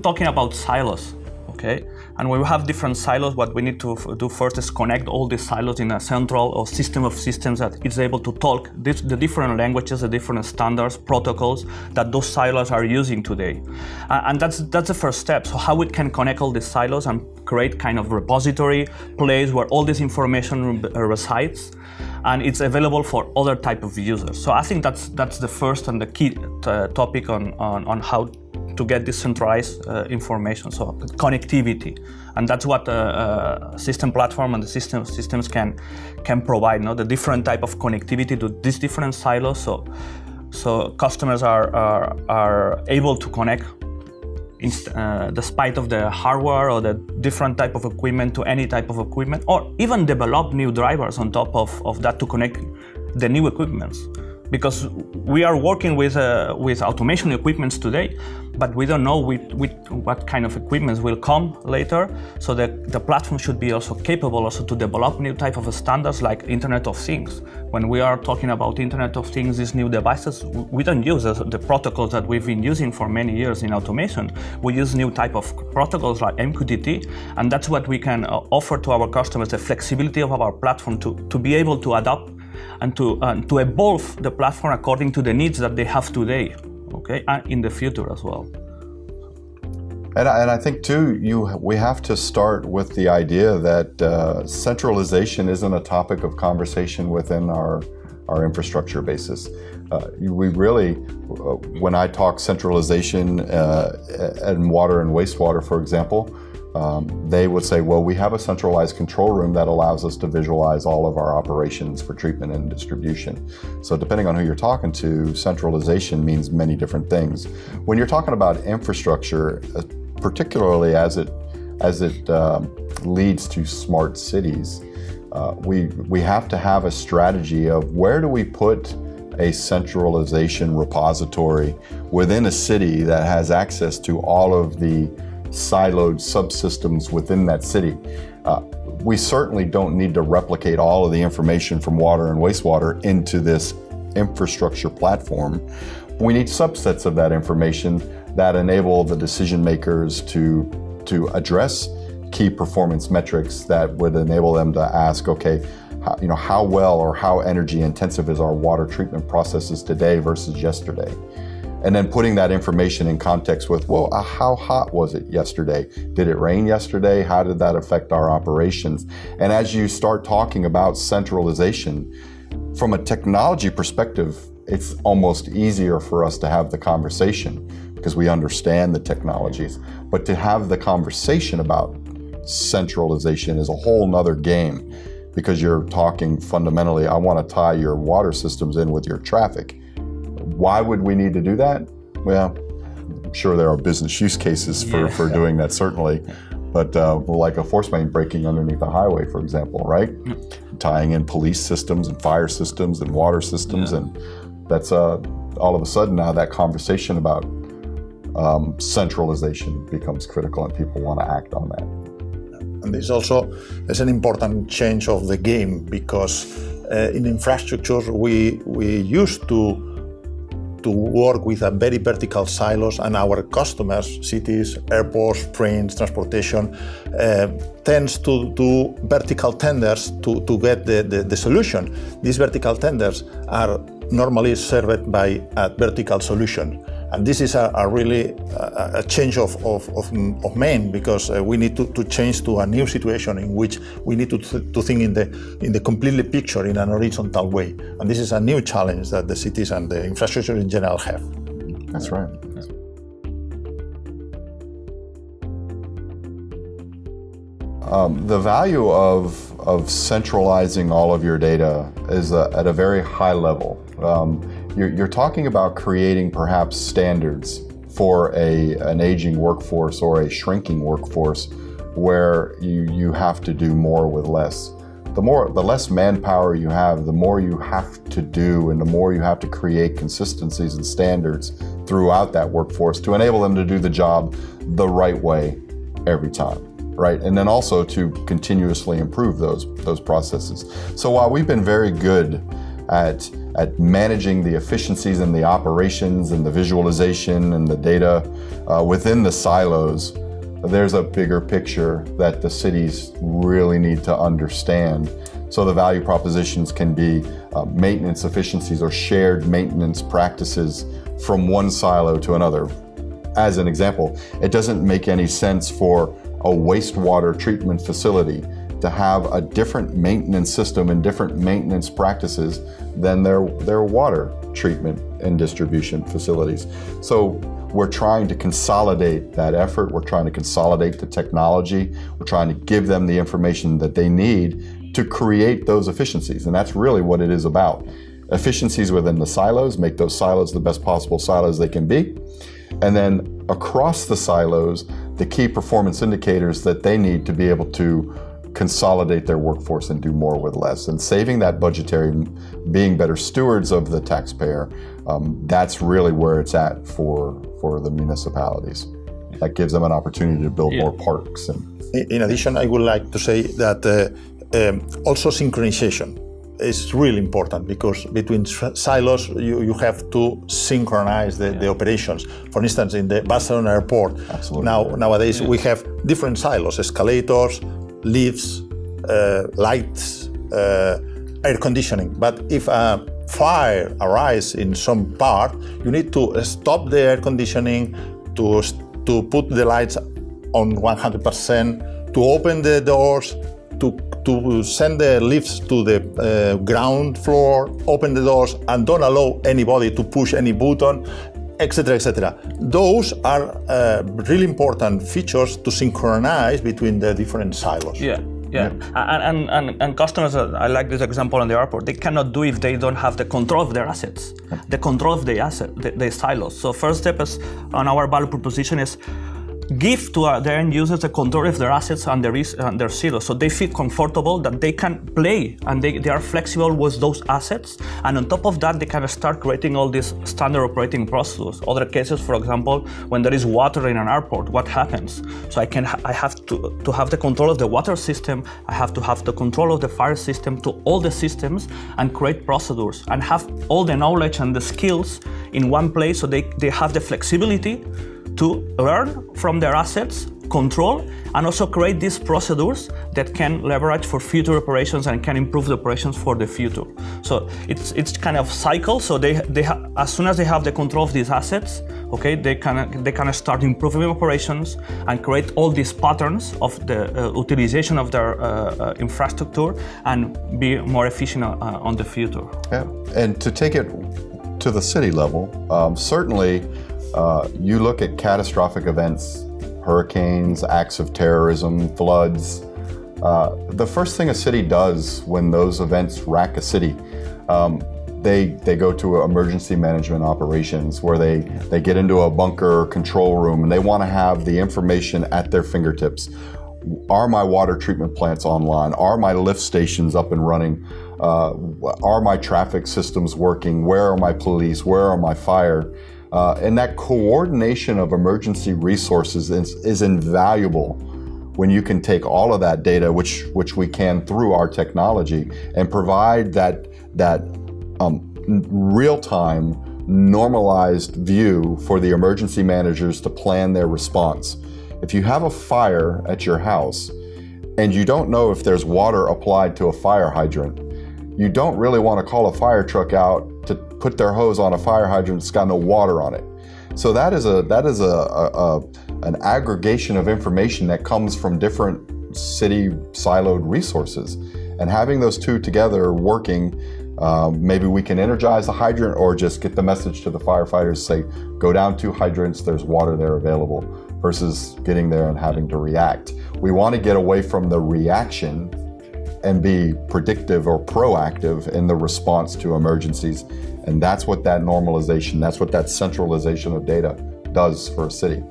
talking about silos, okay? And when we have different silos, what we need to do first is connect all these silos in a central or system of systems that is able to talk the different languages, the different standards, protocols that those silos are using today. And that's the first step. So how we can connect all these silos and create kind of repository place where all this information resides, and it's available for other type of users. So I think that's the first and the key topic on how to get this centralized information, so connectivity. And that's what system platform and the systems can provide, the different type of connectivity to these different silos, so customers are able to connect despite of the hardware or the different type of equipment to any type of equipment, or even develop new drivers on top of that to connect the new equipments. Because we are working with automation equipments today, but we don't know what kind of equipments will come later. So the platform should be also capable also to develop new type of standards like Internet of Things. When we are talking about Internet of Things, these new devices, we don't use the protocols that we've been using for many years in automation. We use new type of protocols like MQTT, and that's what we can offer to our customers, the flexibility of our platform to be able to adapt and to evolve the platform according to the needs that they have today, okay, and in the future as well. And I think too, we have to start with the idea that centralization isn't a topic of conversation within our infrastructure basis. We really, when I talk centralization in water and wastewater, for example, they would say, well, we have a centralized control room that allows us to visualize all of our operations for treatment and distribution. So depending on who you're talking to, centralization means many different things. When you're talking about infrastructure, particularly as it leads to smart cities, we have to have a strategy of where do we put a centralization repository within a city that has access to all of the siloed subsystems within that city. We certainly don't need to replicate all of the information from water and wastewater into this infrastructure platform. We need subsets of that information that enable the decision makers to address key performance metrics that would enable them to ask, okay, how well or how energy intensive is our water treatment processes today versus yesterday? And then putting that information in context with, well, how hot was it yesterday? Did it rain yesterday? How did that affect our operations? And as you start talking about centralization, from a technology perspective, it's almost easier for us to have the conversation because we understand the technologies. But to have the conversation about centralization is a whole nother game because you're talking fundamentally, I want to tie your water systems in with your traffic. Why would we need to do that? Well, I'm sure there are business use cases for doing that, certainly. But like a force main breaking underneath a highway, for example, right? Tying in police systems and fire systems and water systems. And that's all of a sudden now that conversation about centralization becomes critical and people want to act on that. And this also is an important change of the game because in infrastructure we used to work with a very vertical silos, and our customers, cities, airports, trains, transportation, tends to do vertical tenders to get the solution. These vertical tenders are normally served by a vertical solution. And this is a really a change of main because we need to change to a new situation in which we need to think in the completely picture in an horizontal way. And this is a new challenge that the cities and the infrastructure in general have. That's right. The value of centralizing all of your data is at a very high level. You're talking about creating perhaps standards for an aging workforce or a shrinking workforce where you have to do more with less. The less manpower you have, the more you have to do and the more you have to create consistencies and standards throughout that workforce to enable them to do the job the right way every time. Right, and then also to continuously improve those processes. So while we've been very good at managing the efficiencies and the operations and the visualization and the data within the silos, there's a bigger picture that the cities really need to understand. So the value propositions can be maintenance efficiencies or shared maintenance practices from one silo to another. As an example, it doesn't make any sense for a wastewater treatment facility to have a different maintenance system and different maintenance practices than their water treatment and distribution facilities. So we're trying to consolidate that effort. We're trying to consolidate the technology. We're trying to give them the information that they need to create those efficiencies. And that's really what it is about. Efficiencies within the silos, make those silos the best possible silos they can be. And then across the silos, the key performance indicators that they need to be able to consolidate their workforce and do more with less. And saving that budgetary, being better stewards of the taxpayer, that's really where it's at for the municipalities. That gives them an opportunity to build more parks. And in addition, I would like to say that also synchronization is really important, because between silos you have to synchronize the operations. For instance, in the Barcelona airport, nowadays we have different silos: escalators, lifts, lights, air conditioning. But if a fire arises in some part, you need to stop the air conditioning, to put the lights on 100%, to open the doors, to send the lifts to the ground floor, open the doors, and don't allow anybody to push any button, etc., etc. Those are really important features to synchronize between the different silos. Yeah. And customers, I like this example in the airport, they cannot do if they don't have the control of their assets, the control of the silos. So first step is on our value proposition is give to the end users the control of their assets and their silos, so they feel comfortable that they can play and they are flexible with those assets. And on top of that, they can start creating all these standard operating procedures. Other cases, for example, when there is water in an airport, what happens? So I have to have the control of the water system, I have to have the control of the fire system, to all the systems, and create procedures and have all the knowledge and the skills in one place, so they have the flexibility to learn from their assets, control, and also create these procedures that can leverage for future operations and can improve the operations for the future. So it's kind of cycle. So they as soon as they have the control of these assets, okay, they can start improving operations and create all these patterns of the utilization of their infrastructure and be more efficient on the future. Yeah, and to take it to the city level, certainly. You look at catastrophic events, hurricanes, acts of terrorism, floods. The first thing a city does when those events rack a city, they go to emergency management operations, where they get into a bunker control room and they want to have the information at their fingertips. Are my water treatment plants online? Are my lift stations up and running? Are my traffic systems working? Where are my police? Where are my fire? And that coordination of emergency resources is invaluable when you can take all of that data, which we can through our technology, and provide that real-time, normalized view for the emergency managers to plan their response. If you have a fire at your house and you don't know if there's water applied to a fire hydrant, you don't really want to call a fire truck out to put their hose on a fire hydrant that's got no water on it. So that is an aggregation of information that comes from different city siloed resources. And having those two together working, maybe we can energize the hydrant or just get the message to the firefighters, say, go down 2 hydrants, there's water there available, versus getting there and having to react. We want to get away from the reaction and be predictive or proactive in the response to emergencies. And that's what that normalization, that's what that centralization of data does for a city.